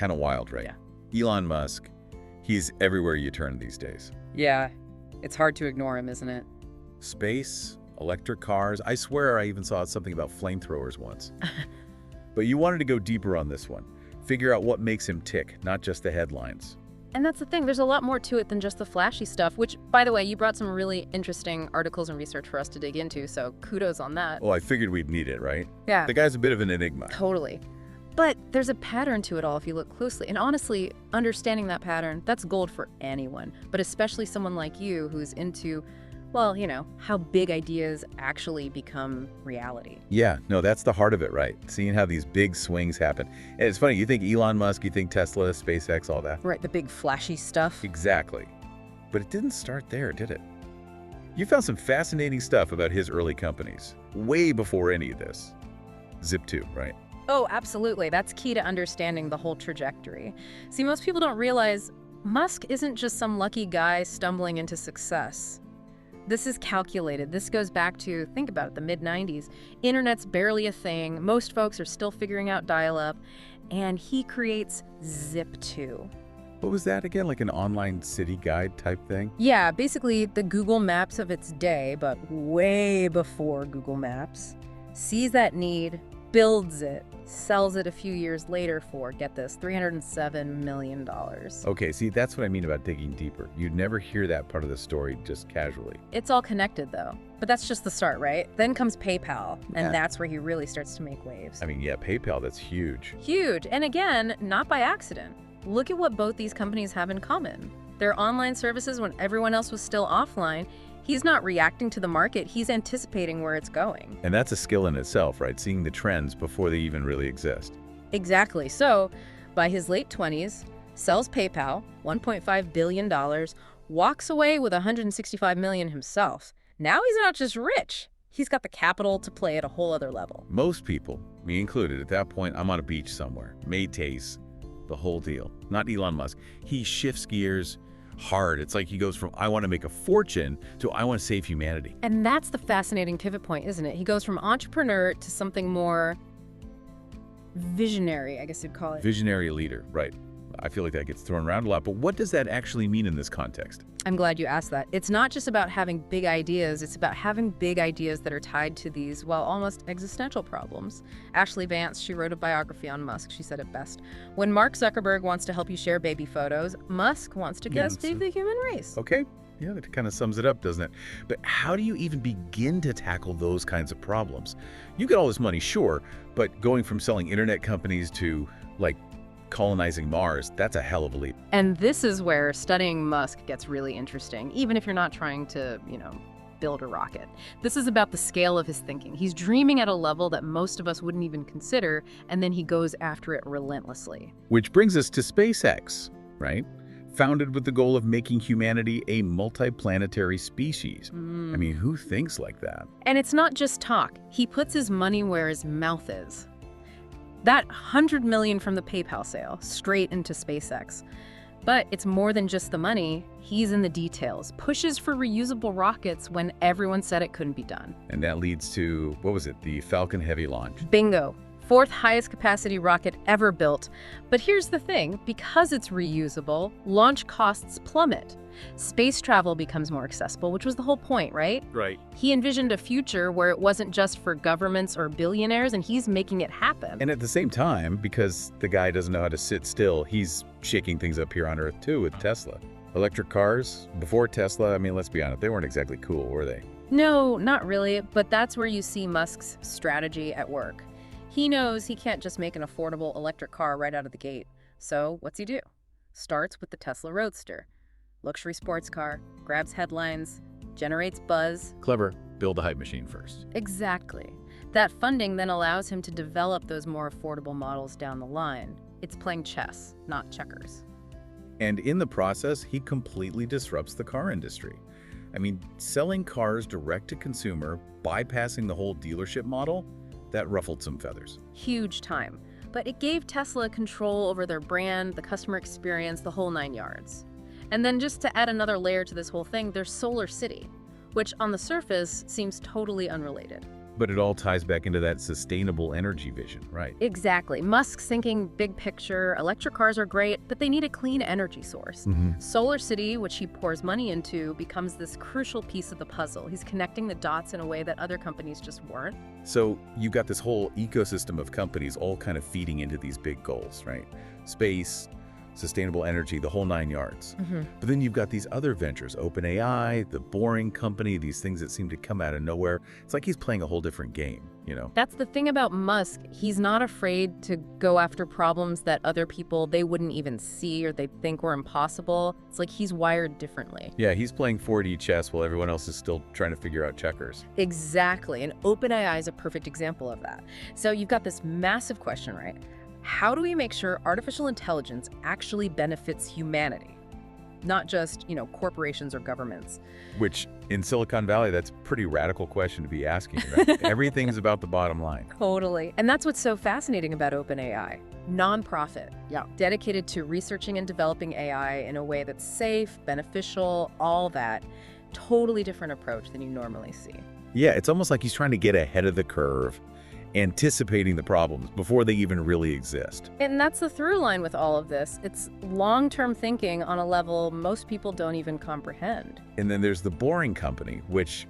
kind of wild, right? Yeah. Elon Musk, he's everywhere you turn these days. Yeah, it's hard to ignore him, isn't it? Space, electric cars. I swear I even saw something about flamethrowers once. But you wanted to go deeper on this one. Figure out what makes him tick, not just the headlines. And that's the thing, there's a lot more to it than just the flashy stuff, which, by the way, you brought some really interesting articles and research for us to dig into, so kudos on that. Well, I figured we'd need it, right? Yeah. The guy's a bit of an enigma. Totally. But there's a pattern to it all if you look closely. And honestly, understanding that pattern, that's gold for anyone, but especially someone like you who's into, well, you know, how big ideas actually become reality. Yeah, no, that's the heart of it, right? Seeing how these big swings happen. And it's funny, you think Elon Musk, you think Tesla, SpaceX, all that. Right, the big flashy stuff. Exactly. But it didn't start there, did it? You found some fascinating stuff about his early companies, way before any of this. Zip2, right? Oh, absolutely. That's key to understanding the whole trajectory. See, most people don't realize Musk isn't just some lucky guy stumbling into success. This is calculated. This goes back to, think about it, the mid-90s. Internet's barely a thing. Most folks are still figuring out dial-up. And he creates Zip2. What was that again? Like an online city guide type thing? Yeah, basically the Google Maps of its day, but way before Google Maps. Sees that need, builds it, sells it a few years later for, get this, $307 million. Okay, see, that's what I mean about digging deeper. You'd never hear that part of the story just casually. It's all connected, though. But that's just the start, right? Then comes PayPal, and Yeah. that's where he really starts to make waves. I mean, yeah, PayPal, that's huge. Huge, and again, not by accident. Look at what both these companies have in common. Their online services when everyone else was still offline. He's not reacting to the market, he's anticipating where it's going. And that's a skill in itself, right? Seeing the trends before they even really exist. Exactly. So, by his late 20s, sells PayPal, $1.5 billion, walks away with $165 million himself. Now he's not just rich, he's got the capital to play at a whole other level. Most people, me included, at that point, I'm on a beach somewhere. Maytays, the whole deal. Not Elon Musk. He shifts gears hard. It's like he goes from, I want to make a fortune, to I want to save humanity. And that's the fascinating pivot point, isn't it? He goes from entrepreneur to something more visionary, I guess you'd call it. Visionary leader, right. I feel like that gets thrown around a lot, but what does that actually mean in this context? I'm glad you asked that. It's not just about having big ideas, it's about having big ideas that are tied to these, well, almost existential problems. Ashley Vance, she wrote a biography on Musk. She said it best. When Mark Zuckerberg wants to help you share baby photos, Musk wants to save the human race. Okay, yeah, that kind of sums it up, doesn't it? But how do you even begin to tackle those kinds of problems? You get all this money, sure, but going from selling internet companies to, like, colonizing Mars, that's a hell of a leap. And this is where studying Musk gets really interesting, even if you're not trying to, build a rocket. This is about the scale of his thinking. He's dreaming at a level that most of us wouldn't even consider, and then he goes after it relentlessly. Which brings us to SpaceX, right? Founded with the goal of making humanity a multiplanetary species. I mean, who thinks like that? And it's not just talk. He puts his money where his mouth is. That $100 million from the PayPal sale, straight into SpaceX. But it's more than just the money. He's in the details. Pushes for reusable rockets when everyone said it couldn't be done. And that leads to, what was it, the Falcon Heavy launch. Bingo. Fourth highest capacity rocket ever built. But here's the thing, because it's reusable, launch costs plummet. Space travel becomes more accessible, which was the whole point, right? Right. He envisioned a future where it wasn't just for governments or billionaires, and he's making it happen. And at the same time, because the guy doesn't know how to sit still, he's shaking things up here on Earth too with Tesla. Electric cars, before Tesla, I mean, let's be honest, they weren't exactly cool, were they? No, not really, but that's where you see Musk's strategy at work. He knows he can't just make an affordable electric car right out of the gate. So what's he do? Starts with the Tesla Roadster. Luxury sports car, grabs headlines, generates buzz. Clever. Build a hype machine first. Exactly. That funding then allows him to develop those more affordable models down the line. It's playing chess, not checkers. And in the process, he completely disrupts the car industry. I mean, selling cars direct to consumer, bypassing the whole dealership model, that ruffled some feathers. Huge time. But it gave Tesla control over their brand, the customer experience, the whole 9 yards. And then just to add another layer to this whole thing, there's SolarCity, which on the surface seems totally unrelated. But it all ties back into that sustainable energy vision, right? Exactly. Musk's thinking big picture. Electric cars are great, but they need a clean energy source. SolarCity, which he pours money into, becomes this crucial piece of the puzzle. He's connecting the dots in a way that other companies just weren't. So you've got this whole ecosystem of companies all kind of feeding into these big goals, right? Space, sustainable energy, the whole 9 yards. But then you've got these other ventures, OpenAI, the Boring Company, these things that seem to come out of nowhere. It's like he's playing a whole different game, you know? That's the thing about Musk. He's not afraid to go after problems that other people, they wouldn't even see or they think were impossible. It's like he's wired differently. Yeah, he's playing 4D chess while everyone else is still trying to figure out checkers. Exactly. And OpenAI is a perfect example of that. So you've got this massive question, right? How do we make sure artificial intelligence actually benefits humanity? Not just, corporations or governments. Which, in Silicon Valley, that's a pretty radical question to be asking, right? Everything's about the bottom line. Totally. And that's what's so fascinating about OpenAI. Nonprofit. Yeah. Dedicated to researching and developing AI in a way that's safe, beneficial, all that. Totally different approach than you normally see. Yeah, it's almost like he's trying to get ahead of the curve, anticipating the problems before they even really exist. And that's the through line with all of this. It's long-term thinking on a level most people don't even comprehend. And then there's the Boring Company, which,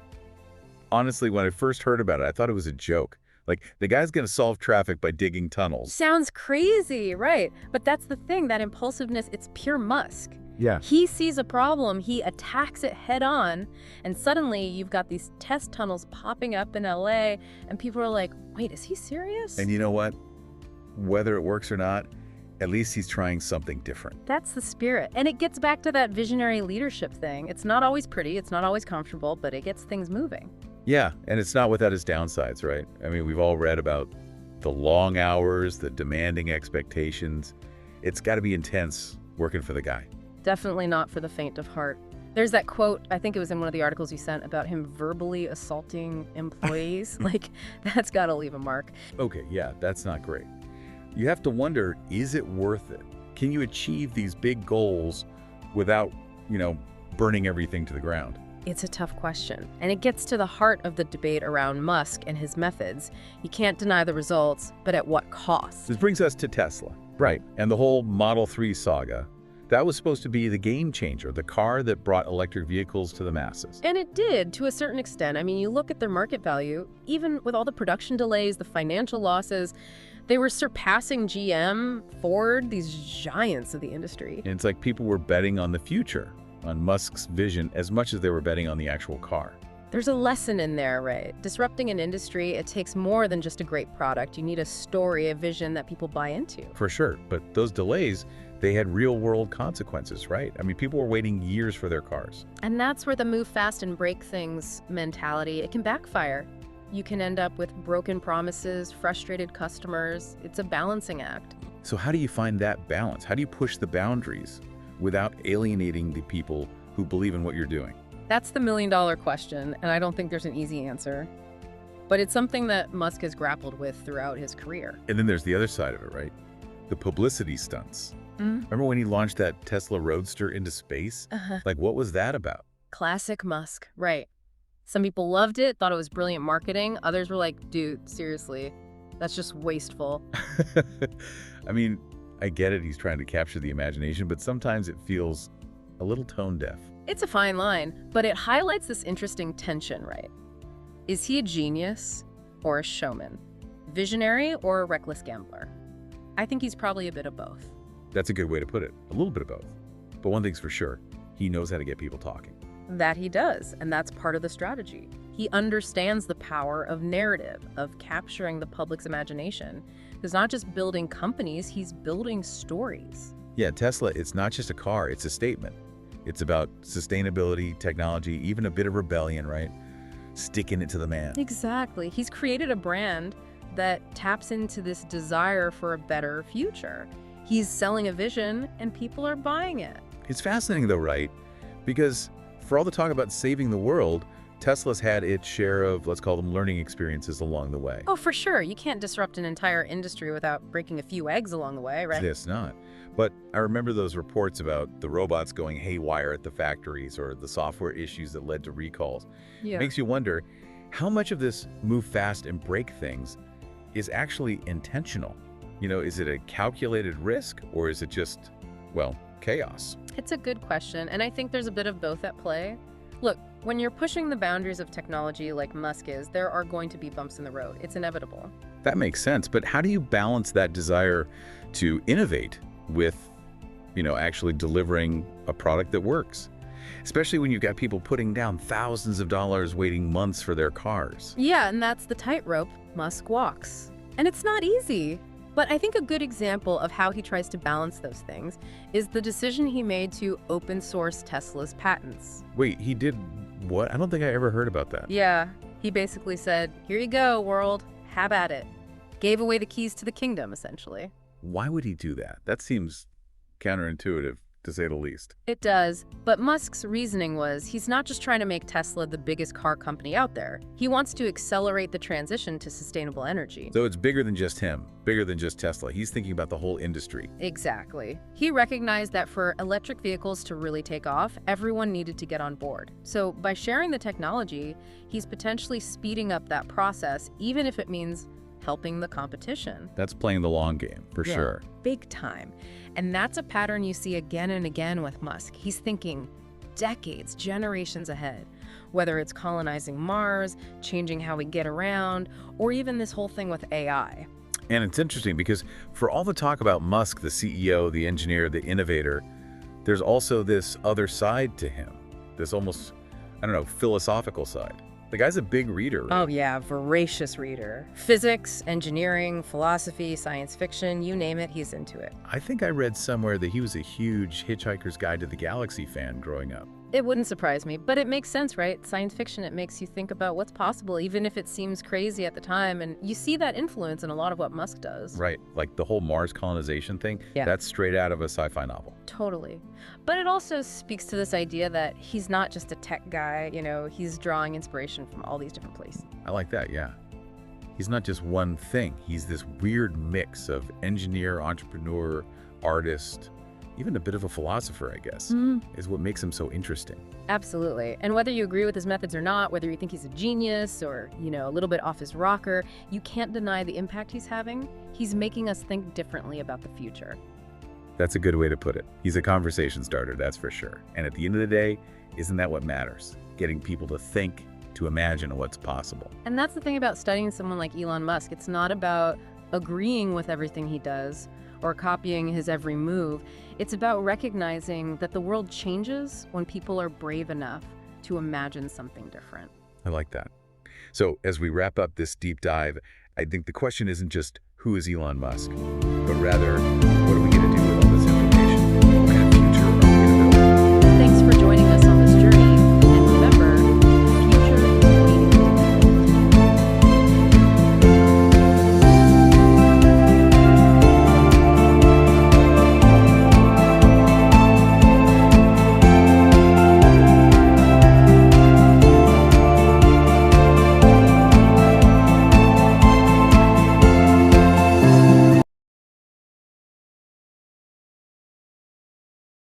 honestly, when I first heard about it, I thought it was a joke. Like, the guy's going to solve traffic by digging tunnels. Sounds crazy, right? But that's the thing, that impulsiveness, it's pure Musk. Yeah. He sees a problem, he attacks it head on, and suddenly you've got these test tunnels popping up in LA, and people are like, wait, is he serious? And you know what? Whether it works or not, at least he's trying something different. That's the spirit. And it gets back to that visionary leadership thing. It's not always pretty, it's not always comfortable, but it gets things moving. Yeah, and it's not without its downsides, right? I mean, we've all read about the long hours, the demanding expectations. It's got to be intense working for the guy. Definitely not for the faint of heart. There's that quote, I think it was in one of the articles you sent, about him verbally assaulting employees. Like, that's got to leave a mark. Okay, yeah, that's not great. You have to wonder, is it worth it? Can you achieve these big goals without, burning everything to the ground? It's a tough question, and it gets to the heart of the debate around Musk and his methods. You can't deny the results, but at what cost? This brings us to Tesla. Right, and the whole Model 3 saga. That was supposed to be the game changer, the car that brought electric vehicles to the masses. And it did, to a certain extent. I mean, you look at their market value, even with all the production delays, the financial losses, they were surpassing GM, Ford, these giants of the industry. And it's like people were betting on the future, on Musk's vision, as much as they were betting on the actual car. There's a lesson in there, right? Disrupting an industry, it takes more than just a great product. You need a story, a vision that people buy into. For sure, but those delays, they had real-world consequences, right? I mean, people were waiting years for their cars. And that's where the move fast and break things mentality, it can backfire. You can end up with broken promises, frustrated customers. It's a balancing act. So how do you find that balance? How do you push the boundaries without alienating the people who believe in what you're doing? That's the million-dollar question, and I don't think there's an easy answer. But it's something that Musk has grappled with throughout his career. And then there's the other side of it, right? The publicity stunts. Remember when he launched that Tesla Roadster into space? Like, what was that about? Classic Musk, right. Some people loved it, thought it was brilliant marketing. Others were like, dude, seriously, that's just wasteful. I mean, I get it, he's trying to capture the imagination, but sometimes it feels a little tone deaf. It's a fine line, but it highlights this interesting tension, right? Is he a genius or a showman? Visionary or a reckless gambler? I think he's probably a bit of both. That's a good way to put it. A little bit of both. But one thing's for sure, he knows how to get people talking. That he does, and that's part of the strategy. He understands the power of narrative, of capturing the public's imagination. He's not just building companies, he's building stories. Yeah, Tesla, it's not just a car, it's a statement. It's about sustainability, technology, even a bit of rebellion, right? Sticking it to the man. Exactly. He's created a brand that taps into this desire for a better future. He's selling a vision, and people are buying it. It's fascinating, though, right? Because for all the talk about saving the world, Tesla's had its share of, let's call them, learning experiences along the way. Oh, for sure. You can't disrupt an entire industry without breaking a few eggs along the way, right? It's not. But I remember those reports about the robots going haywire at the factories or the software issues that led to recalls. Yeah. It makes you wonder, How much of this move fast and break things is actually intentional? Is it a calculated risk or is it just, well, chaos? It's a good question, and I think there's a bit of both at play. Look, when you're pushing the boundaries of technology like Musk is, there are going to be bumps in the road. It's inevitable. That makes sense, but how do you balance that desire to innovate with, actually delivering a product that works? Especially when you've got people putting down thousands of dollars waiting months for their cars. Yeah, and that's the tightrope Musk walks. And it's not easy. But I think a good example of how he tries to balance those things is the decision he made to open source Tesla's patents. Wait, he did what? I don't think I ever heard about that. Yeah, he basically said, here you go, world, have at it. Gave away the keys to the kingdom, essentially. Why would he do that? That seems counterintuitive, to say the least. It does, but Musk's reasoning was he's not just trying to make Tesla the biggest car company out there. He wants to accelerate the transition to sustainable energy. So it's bigger than just him, bigger than just Tesla. He's thinking about the whole industry. Exactly. He recognized that for electric vehicles to really take off, everyone needed to get on board. So by sharing the technology, he's potentially speeding up that process, even if it means helping the competition. That's playing the long game, for sure. Big time. And that's a pattern you see again and again with Musk. He's thinking decades, generations ahead, whether it's colonizing Mars, changing how we get around, or even this whole thing with AI. And it's interesting because for all the talk about Musk, the CEO, the engineer, the innovator, there's also this other side to him, this almost, philosophical side. The guy's a big reader. Right? Oh yeah, voracious reader. Physics, engineering, philosophy, science fiction, you name it, he's into it. I think I read somewhere that he was a huge Hitchhiker's Guide to the Galaxy fan growing up. It wouldn't surprise me, but it makes sense, right? Science fiction, it makes you think about what's possible, even if it seems crazy at the time, and you see that influence in a lot of what Musk does. Right, like the whole Mars colonization thing, that's straight out of a sci-fi novel. Totally. But it also speaks to this idea that he's not just a tech guy, he's drawing inspiration from all these different places. I like that, yeah. He's not just one thing. He's this weird mix of engineer, entrepreneur, artist, even a bit of a philosopher, I guess, is what makes him so interesting. Absolutely. And whether you agree with his methods or not, whether you think he's a genius or, a little bit off his rocker, you can't deny the impact he's having. He's making us think differently about the future. That's a good way to put it. He's a conversation starter, that's for sure. And at the end of the day, isn't that what matters? Getting people to think, to imagine what's possible. And that's the thing about studying someone like Elon Musk. It's not about agreeing with everything he does or copying his every move. It's about recognizing that the world changes when people are brave enough to imagine something different. I like that. So as we wrap up this deep dive, I think the question isn't just who is Elon Musk, but rather what do we